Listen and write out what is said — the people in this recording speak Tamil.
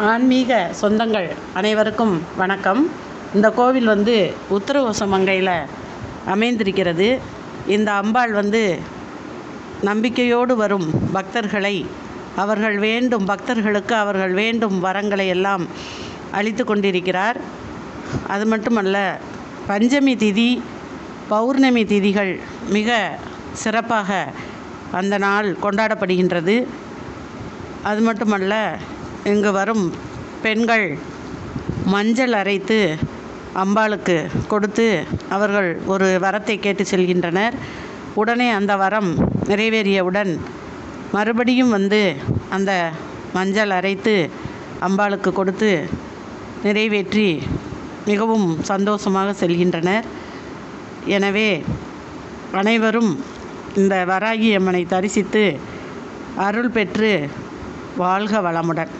ஆன்மீக சொந்தங்கள் அனைவருக்கும் வணக்கம். இந்த கோவில் உத்தரகோசமங்கையில் அமைந்திருக்கிறது. இந்த அம்பாள் நம்பிக்கையோடு வரும் பக்தர்களை பக்தர்களுக்கு அவர்கள் வேண்டும் வரங்களை எல்லாம் அளித்து கொண்டிருக்கிறார். அது மட்டுமல்ல, பஞ்சமி திதி, பௌர்ணமி திதிகள் மிக சிறப்பாக அந்த நாள் கொண்டாடப்படுகின்றது. அது மட்டுமல்ல, இங்கு வரும் பெண்கள் மஞ்சள் அரைத்து அம்பாளுக்கு கொடுத்து அவர்கள் ஒரு வரத்தை கேட்டு செல்கின்றனர். உடனே அந்த வரம் நிறைவேறியவுடன் மறுபடியும் அந்த மஞ்சள் அரைத்து அம்பாளுக்கு கொடுத்து நிறைவேற்றி மிகவும் சந்தோஷமாக செல்கின்றனர். எனவே அனைவரும் இந்த வராகி அம்மனை தரிசித்து அருள் பெற்று வாழ்க வளமுடன்.